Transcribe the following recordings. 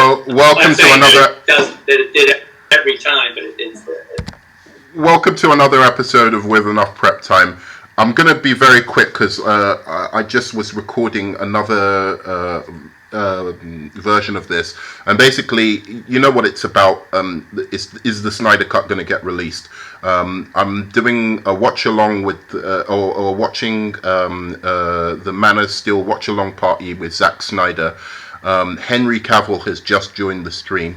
Well, welcome to another. It did every time, but it's. Welcome to another episode of With Enough Prep Time. I'm gonna be very quick because I just was recording another version of this, and basically, you know what it's about. Is the Snydercut going to get released? I'm doing a watch along with, or watching the Man of Steel watch along party with Zack Snyder. Henry Cavill has just joined the stream.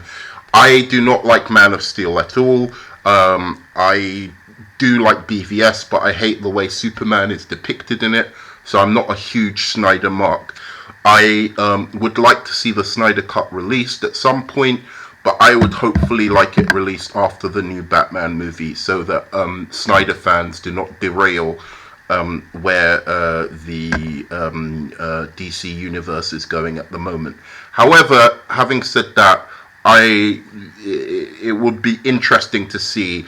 I do not like Man of Steel at all. I do like BVS, but I hate the way Superman is depicted in it, so I'm not a huge Snyder mark. I would like to see the Snyder Cut released at some point, but I would hopefully like it released after the new Batman movie, so that Snyder fans do not derail where the DC universe is going at the moment. However, having said that, it would be interesting to see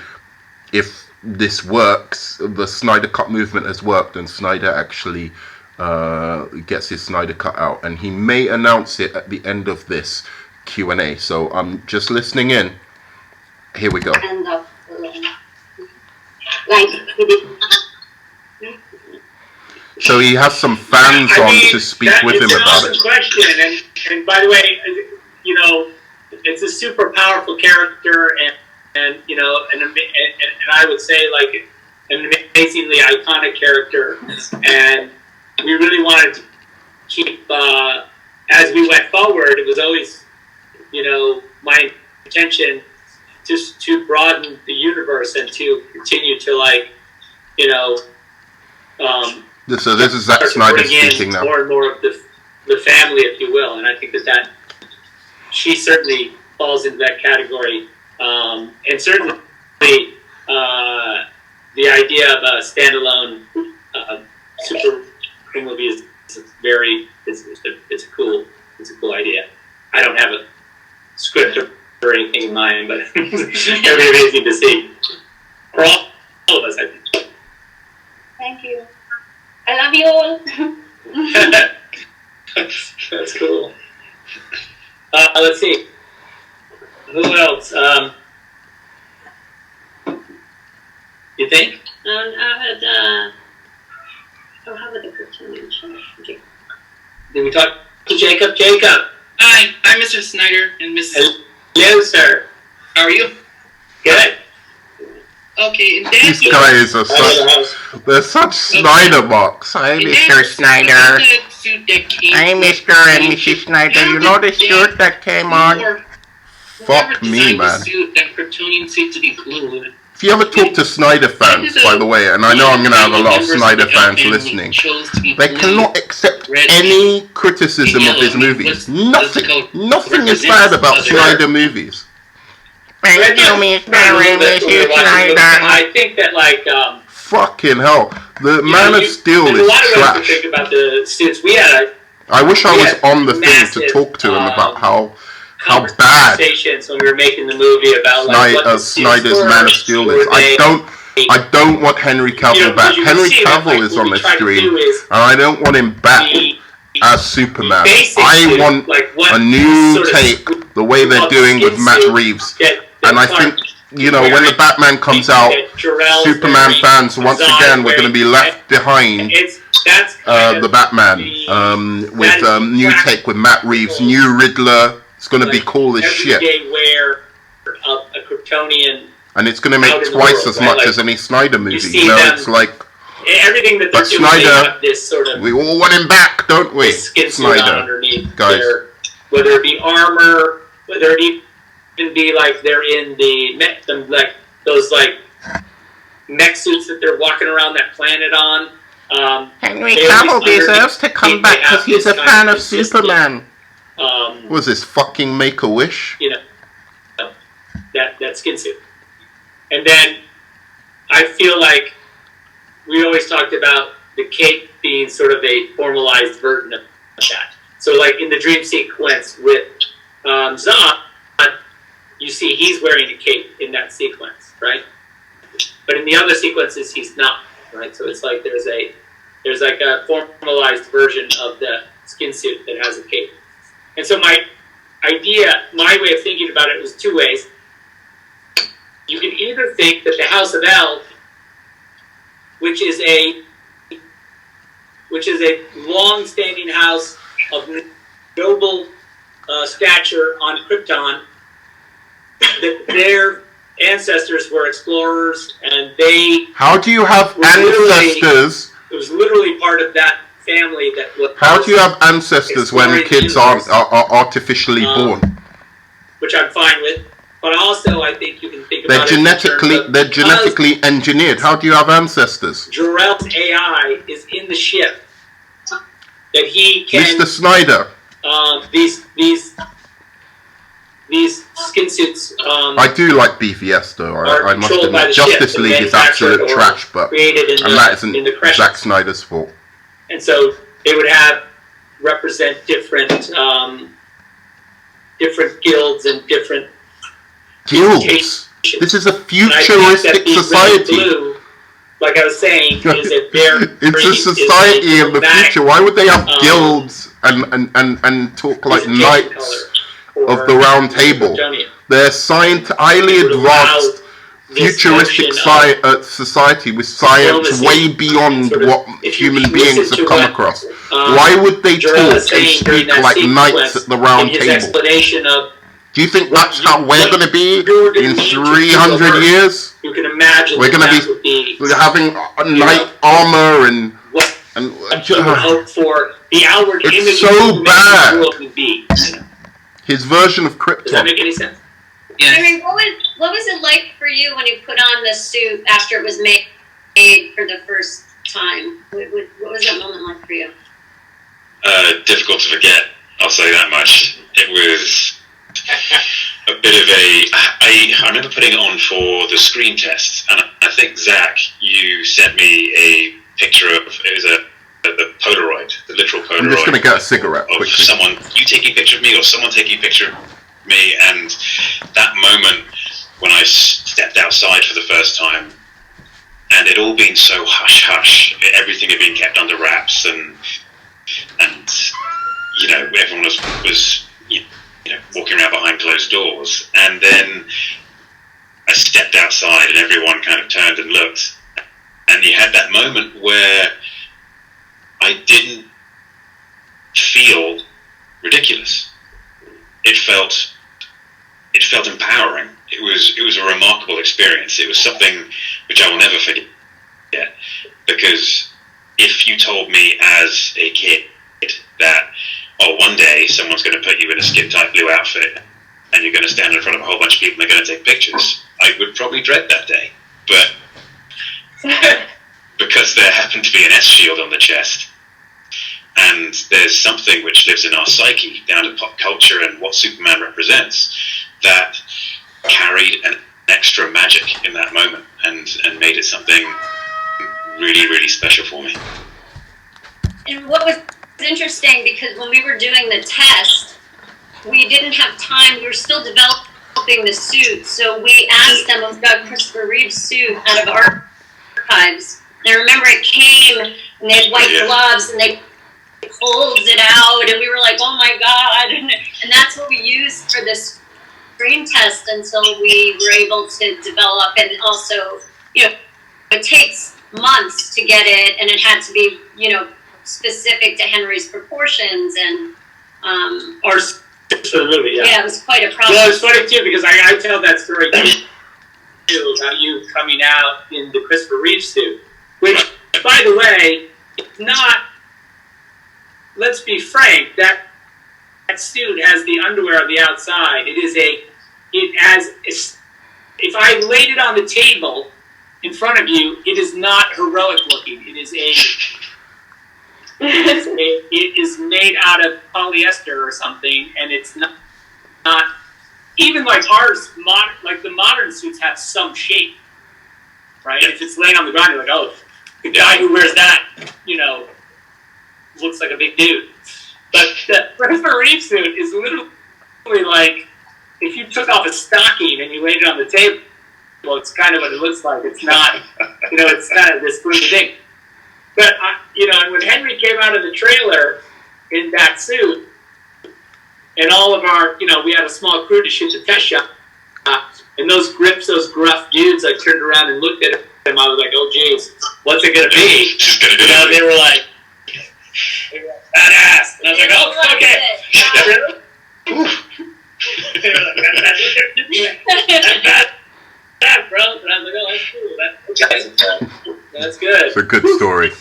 if this works, the Snyder Cut movement has worked, and Snyder actually gets his Snyder Cut out, and he may announce it at the end of this Q&A. So I'm just listening in. Here we go. So he has some fans to speak with him about it. It's an awesome question, and by the way, you know, it's a super powerful character, and you know, and I would say like an amazingly iconic character, and we really wanted to keep, as we went forward, it was always, you know, my intention just to broaden the universe and to continue to, like, you know, so this is Zack Snyder speaking now. More and more of the family, if you will, and I think that she certainly falls into that category, and certainly the idea of a standalone super movie is it's a cool idea. I don't have a script or anything in mind, but it'll be amazing to see for all of us, I think. Thank you. I love you all. That's cool. Let's see. Who else? You think? I'll have a different okay. Did we talk to Jacob? Jacob! Hi, I'm Mr. Snyder and Mrs. Hello, sir. How are you? Good. Okay, and these guys are they're such Snyder marks. Hi, Mr. Snyder. Hi, Mr. and Mrs. Snyder. You know the suit that came on? Fuck me, man. If you ever talk to Snyder fans, by the way, and I know I'm going to have a lot of Snyder fans listening, they cannot accept any criticism of his movies. Nothing is bad about Snyder movies. Thank you, Mr. Snyder. I think that, like, fucking hell, the Man of Steel is trash. Think about the students. We had I wish I was on the thing to talk to him about how bad when we were making the movie about like, Snyder's Man of Steel is. I don't want Henry Cavill back. Henry Cavill is on the stream, and I don't want him back as Superman. I want a new take, the way they're doing with Matt Reeves. And I think, you know, when the Batman comes out, Superman fans, once again, we're going to be left behind the Batman with a new take with Matt Reeves, new Riddler. It's going to be cool as shit. A Kryptonian, and it's going to make twice as much as any Snyder movie. You know, it's like... Everything that they're doing, Snyder, this sort of... We all want him back, don't we? Snyder, guys. Whether it be armor, whether it even be like they're in like those like mech suits that they're walking around that planet on. Henry Cavill deserves to come back because he's a fan of Superman. What was this, fucking Make-A-Wish? You know, that skin suit. And then I feel like we always talked about the cape being sort of a formalized version of that. So like in the dream sequence with Zod, you see he's wearing a cape in that sequence, right? But in the other sequences, he's not, right? So it's like there's like a formalized version of the skin suit that has a cape. And so idea, my way of thinking about it was two ways. You can either think that the House of L, which is a long-standing house of noble stature on Krypton, that their ancestors were explorers, and they... How do you have ancestors? It was literally part of that family that was... How do you have ancestors when kids are artificially born? Which I'm fine with. But also, I think you can think They're about they're genetically engineered. How do you have ancestors? Jor-El's AI is in the ship. That he can... Mr. Snyder. These skin suits... I do like BVS though, I must admit. Justice League is absolute trash, but that isn't Zack Snyder's fault. And so they would represent different guilds and different... Guilds? This is a futuristic society. Blue, like I was saying, is that it's a society in the future. Why would they have guilds and talk like knights of the round table? They're highly advanced, futuristic society with science way beyond what human beings have come across. Why would they talk and speak like knights at the round table? Do you think that's how we're going to be in 300 years? You can imagine we're going to be having knight armor and hope for the outward image. It's so bad. His version of Krypton. Does that make any sense? Yes. Henry, what was it like for you when you put on the suit after it was made for the first time? What was that moment like for you? Difficult to forget. I'll say that much. It was a bit of I remember putting it on for the screen test, and I think Zach, you sent me a picture of the Polaroid, the literal Polaroid. I'm just going to get a cigarette of quickly. Someone you taking a picture of me, or someone taking a picture of me, and that moment when I stepped outside for the first time, and it all been so hush hush, everything had been kept under wraps, and you know everyone was walking around behind closed doors, and then I stepped outside and everyone kind of turned and looked, and you had that moment where I didn't feel ridiculous. It felt empowering. It was a remarkable experience. It was something which I will never forget, because if you told me as a kid that one day someone's going to put you in a skin-tight blue outfit and you're going to stand in front of a whole bunch of people and they're going to take pictures, I would probably dread that day. But because there happened to be an S shield on the chest, and there's something which lives in our psyche down to pop culture and what Superman represents, that carried an extra magic in that moment and made it something really, really special for me. And what was interesting, because when we were doing the test, we didn't have time. We were still developing the suit, so we asked them about Christopher Reeve's suit out of archives. And I remember it came, and they had white gloves, and they pulled it out, and we were like, "Oh my god!" And that's what we used for this screen test until we were able to develop. And also, it takes months to get it, and it had to be, specific to Henry's proportions and Ours for the movie, yeah. Yeah, it was quite a process. Well, it's funny too because I tell that story too about you coming out in the Christopher Reeve suit, which, by the way, it's not. Let's be frank. That suit has the underwear on the outside. If I laid it on the table in front of you, it is not heroic looking. It is made out of polyester or something, and it's not even like ours. Like the modern suits have some shape, right? If it's laying on the ground, you're like, oh, the guy who wears that, looks like a big dude. But the Christopher Reeve suit is literally like if you took off a stocking and you laid it on the table. Well, it's kind of what it looks like. It's not, it's kind of this flimsy thing. But, and when Henry came out of the trailer in that suit, and all of our, we had a small crew to shoot the test shot, and those gruff dudes, I turned around and looked at him. I was like, oh, geez, what's it going to be? They were like, badass. And I was like, oh, okay. They were like, that's bad, bro. And I was like, oh, that's cool. That's good. It's a good story.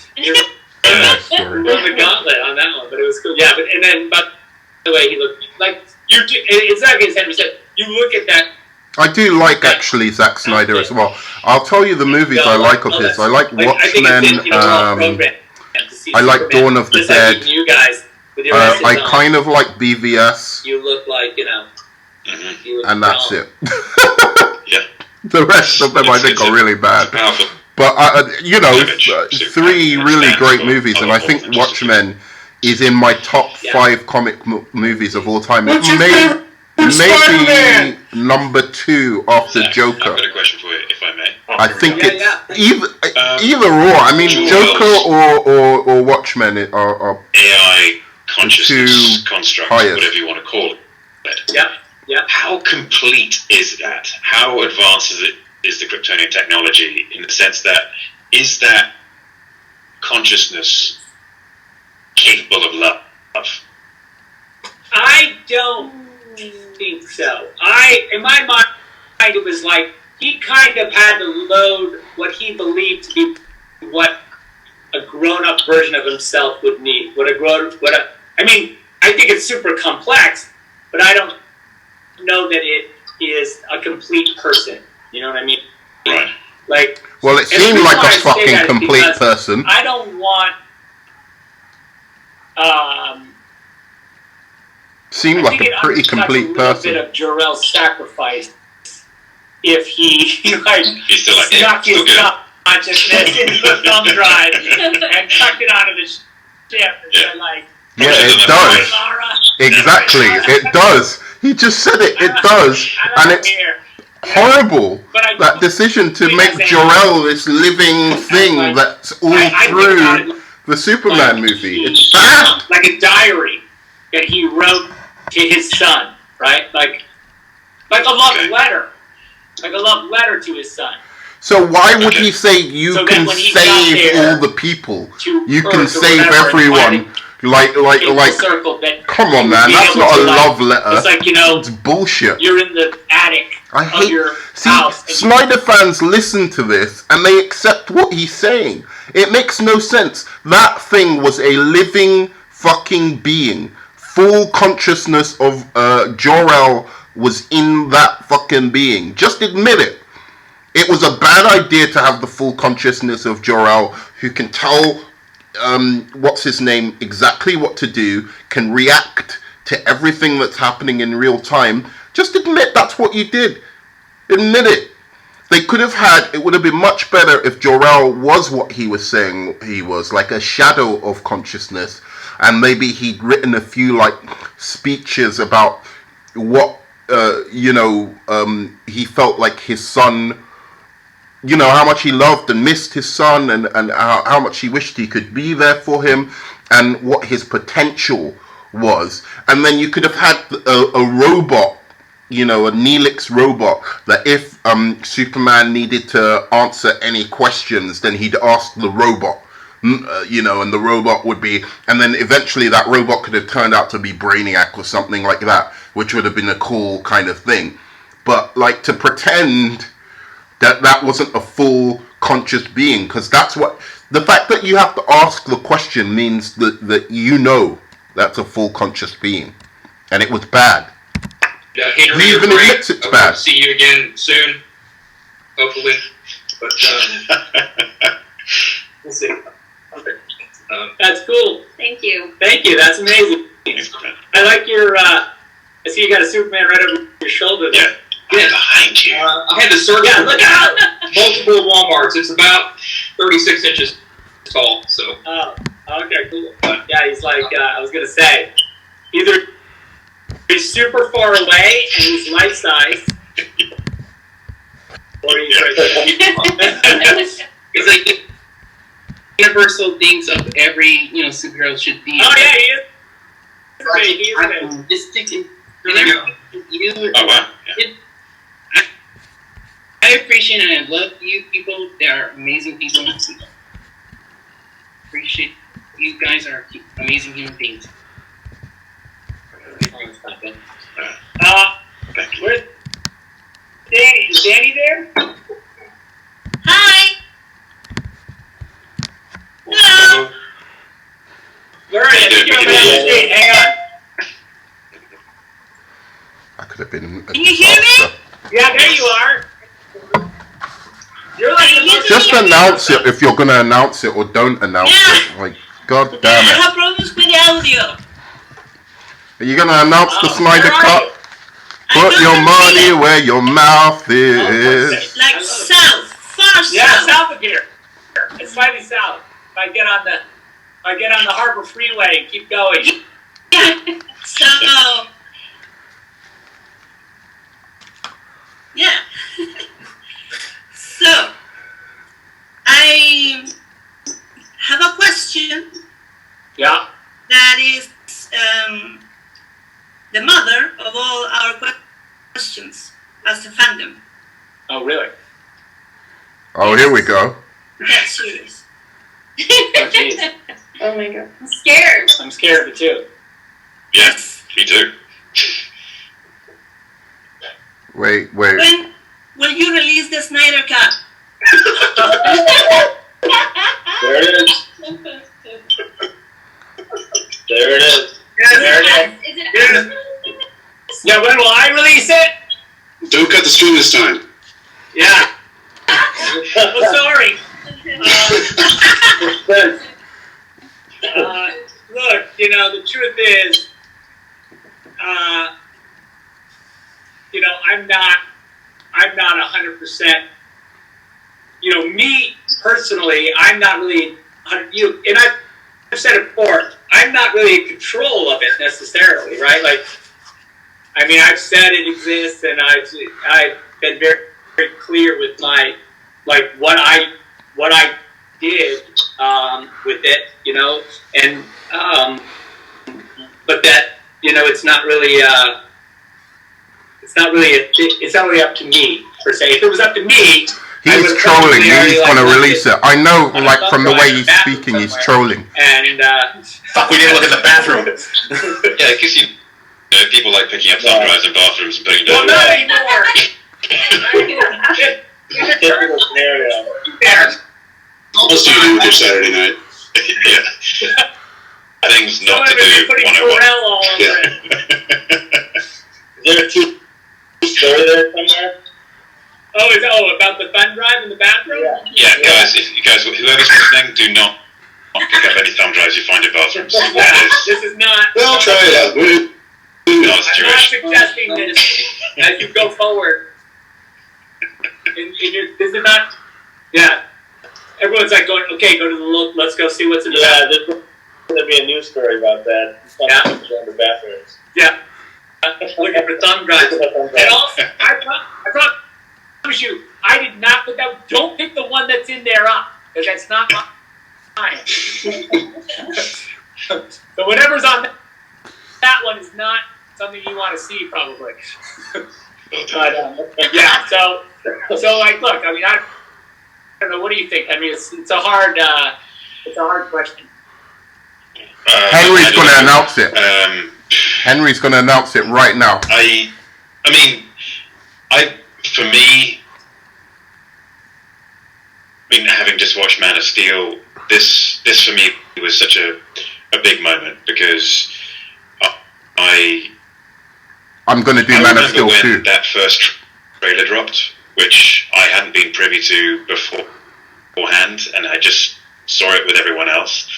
Run the gauntlet on that one, but it was cool. Yeah, and then, by the way, he looked like it's not against Henry said. You look at that. I do like actually Zack Snyder as well. I'll tell you the movies I like of his. I like Watchmen. I like Dawn of the Dead. You guys, I kind of like BVS. You look like and that's it. Yeah. The rest of them I think are really bad. Powerful. But three really great movies, and I think Watchmen is in my top 5 comic movies of all time. It maybe number 2 after Zach, Joker. I've got a question for you, if I may. I think it's either or. I mean, Joker or Watchmen are AI consciousness construct, highest. whatever you want to call it. Yeah. How complete is that? How advanced is the Kryptonian technology in the sense that is that consciousness capable of love? I don't think so. In my mind, it was like he kind of had to load what he believed to be what a grown-up version of himself would need. I mean, I think it's super complex, but I don't know that it is a complete person. You know what I mean? Right. Like, well, it seemed like a fucking complete person. I don't want. Seemed like a pretty complete person. A bit of Jor-El's sacrifice if he He's still like, snuck his consciousness into the thumb drive and tucked it onto the ship and said like, yeah, it does. Exactly, it does. He just said it. It does, and it's horrible. That decision to make Jor-El this living thing that's all through the Superman movie. It's bad. Like a diary that he wrote to his son, right? Like a love letter. Like a love letter to his son. So why would he say you can save all the people? You can save everyone. Like, come on, man, that's not a love letter. It's like, it's bullshit. You're in the attic of your house. Snyder fans listen to this and they accept what he's saying. It makes no sense. That thing was a living fucking being. Full consciousness of Jor-El was in that fucking being. Just admit it. It was a bad idea to have the full consciousness of Jor-El, who can tell what's his name exactly what to do, can react to everything that's happening in real time. Just admit that's what you did. Admit it. They could have it would have been much better if Jor-El was what he was saying he was, like a shadow of consciousness, and maybe he'd written a few like speeches about what he felt like his son, how much he loved and missed his son, and how much he wished he could be there for him, and what his potential was. And then you could have had a robot, a Neelix robot, that if Superman needed to answer any questions, then he'd ask the robot, and the robot would be, and then eventually that robot could have turned out to be Brainiac or something like that, which would have been a cool kind of thing. But like to pretend that wasn't a full conscious being, because that's what the fact that you have to ask the question means that that's a full conscious being, and it was bad. Yeah, Henry, He even admits it's bad. See you again soon, hopefully. But we'll see. That's cool. Thank you. Thank you. That's amazing. I like your. I see you got a Superman right over your shoulder there. Yeah, behind you. I had to search Yeah, look out! multiple Walmarts. It's about 36 inches tall. So. Oh, okay, cool. Yeah, he's like I was gonna say, either he's super far away and he's life size, or he's right there. It's like the universal things of every superhero should be. Oh yeah, he is. baby, isn't it? Just sticking. There we go. You. Oh wow. Yeah. I appreciate and I love you people. They are amazing people. Appreciate you guys are amazing human beings. Thank you. Where's Danny? Is Danny there? Hi. Hello. Where are you? I think you're over there on the street. Hang on. I could have been a Can you hear me? disaster. Yeah, there you are. You're like the most Just announce it if you're going to announce it or don't announce Yeah. it. Like, god I damn it. have problems with the audio. Are you going to announce the Snyder where are Cut? you? Put I your don't money see where your mouth Oh, is. like south, far Yeah, south. south of here. It's slightly south. If I get on the Harbor Freeway and keep going. So, yeah. So, I have a question Yeah. that is the mother of all our questions as a fandom. Oh, really? Oh, here we go. That's serious. Oh, jeez. Oh my god. I'm scared. I'm scared of it too. Yeah, me too. Wait. When will you release the Snyder Cut? There it is. There it is. There it is. Is it Yeah, when will I release it? Don't cut the string this time. Yeah. Oh, sorry. Look, the truth is, I'm not 100%. Me personally, I'm not really. And I've said it before. I'm not really in control of it necessarily, right? Like, I mean, I've said it exists, and I've been very, very clear with my what I did with it, and but that it's not really up to me per se. If it was up to me, He's trolling. He's going to release it. I know, like, from the way he's speaking, he's trolling. And We didn't look in the bathroom. Yeah, because people like picking up thumb drives in bathrooms and putting well, them not down. anymore. There. What's do you do with your Saturday night? Yeah. Things not to Someone would be do. putting 101. Pharrell all over it. Yeah. Is there a true story there somewhere? Oh, about the thumb drive in the bathroom? Yeah, guys, whoever's listening, do not pick up any thumb drives you find in bathrooms. Yeah, That is this is not. Well, try it out. not I'm not situation. suggesting this as you go forward. This is not. Yeah. Everyone's like going, okay, go to the look. Let's go see what's in the Yeah, bathroom. there's going to be a news story about that. Yeah. In the bathrooms. Yeah. Looking for thumb drives. And also, I promise you, I did not put that. Don't pick the one that's in there up, because that's not mine. So whatever's on that one is not something you want to see, probably. But yeah, so like, look, I mean, I don't know. What do you think? I mean, it's a hard question. Henry's going to announce it. Um, Henry's going to announce it right now. For me, having just watched Man of Steel, this for me was such a big moment because I'm going to do I Man of remember Steel when too. that first trailer dropped, which I hadn't been privy to beforehand, and I just saw it with everyone else,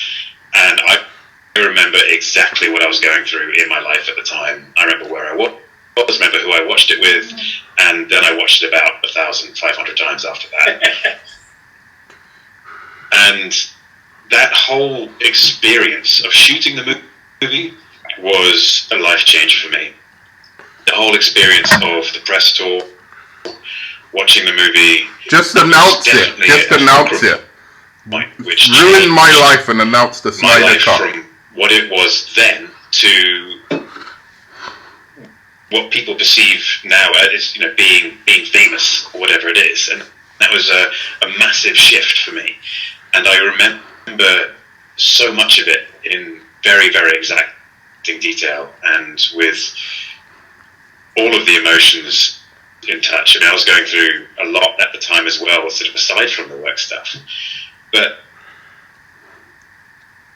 and I remember exactly what I was going through in my life at the time. I remember where I was, remember who I watched it with, and then I watched it about 1,500 times after that. And that whole experience of shooting the movie was a life changer for me. The whole experience of the press tour, watching the movie. Just announce it. Just announce it. Which Ruin my life and announce the my Snyder life Cut. from what it was then to what people perceive now as being famous or whatever it is, and that was a massive shift for me. And I remember so much of it in very, very exacting detail and with all of the emotions in touch. I mean, I was going through a lot at the time as well, sort of aside from the work stuff. But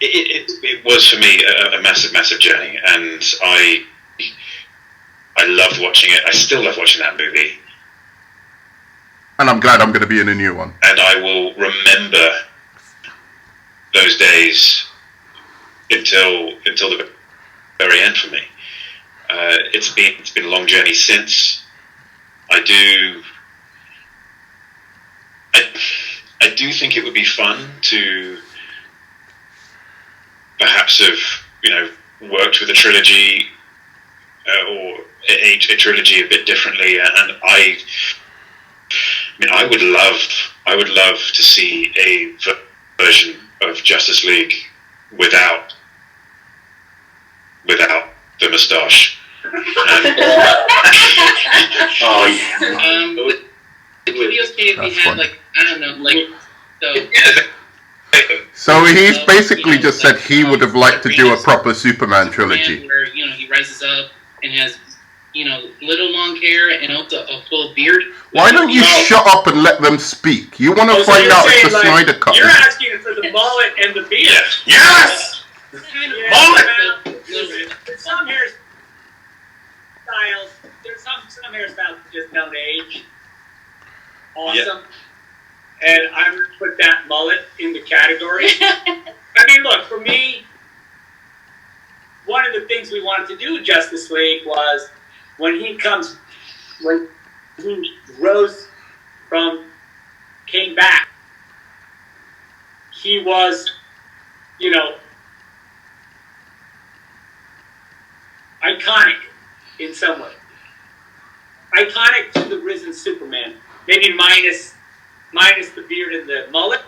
it was for me a massive, massive journey, and I loved watching it. I still love watching that movie. And I'm glad I'm going to be in a new one. And I will remember those days until the very end for me. It's been a long journey since. I do think it would be fun to perhaps have worked with a trilogy or a trilogy a bit differently, and I mean, I would love to see a version of Justice League without the moustache. It would be okay if we That's had funny. I don't know, So he's basically just said he would have liked to do a proper Superman trilogy. where he rises up and has little long hair and also a full beard. Why don't you shut up and let them speak? You want to So find you're out if saying, the Snyder Cut you're is... asking for the mullet and the beard. Yes! Kind of Mullet! There's some hairstyles. There's some hairstyles that just don't age. Awesome. And I would put that mullet in the category. I mean, look, for me, one of the things we wanted to do with Justice League was when he came back, he was, iconic in some way. Iconic to the risen Superman. Maybe minus the beard and the mullet,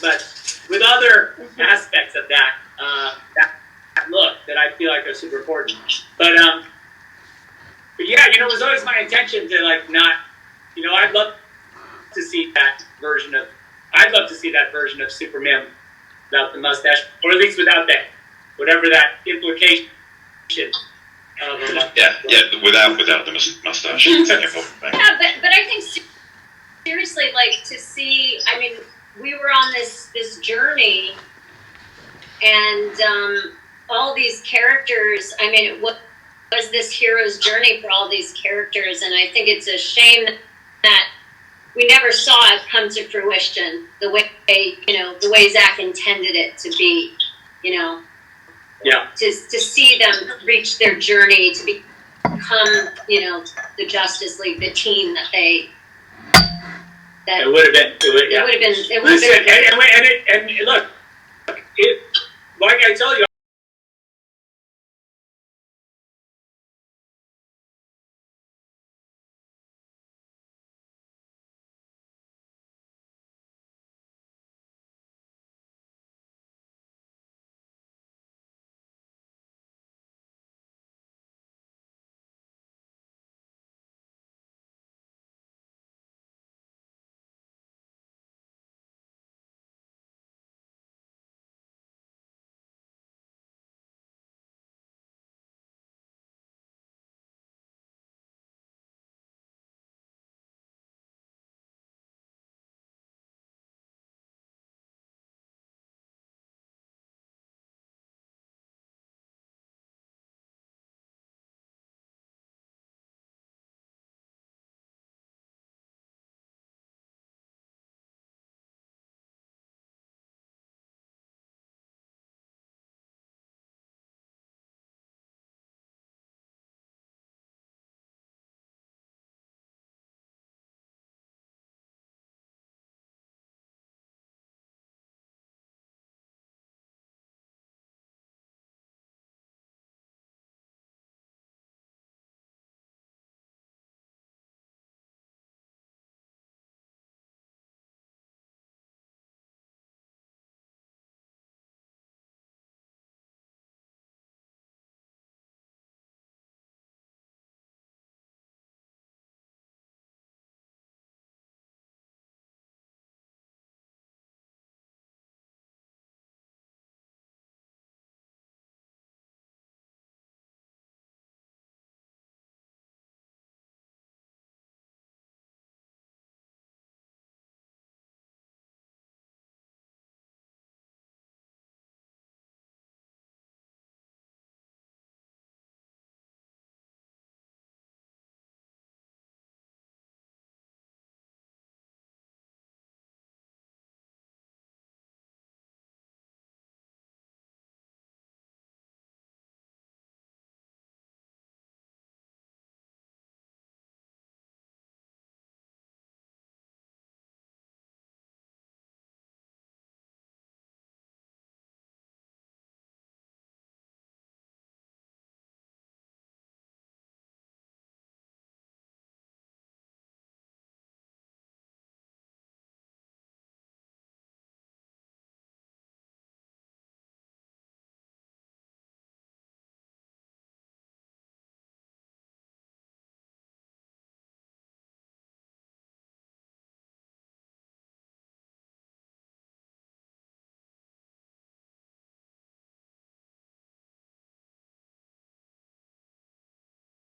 but with other aspects of that look that I feel like are super important. But yeah, it was always my intention to I'd love to see that version of Superman without the mustache, or at least without that, whatever that implication. Without the mustache. Yeah, but I think seriously, to see. I mean, we were on this journey, and all these characters. I mean, it was this hero's journey for all these characters, and I think it's a shame that we never saw it come to fruition the way Zach intended it to be. Yeah. To see them reach their journey to become, the Justice League, the team that they. It would have been. It would have been. Listen, and look, like I told you,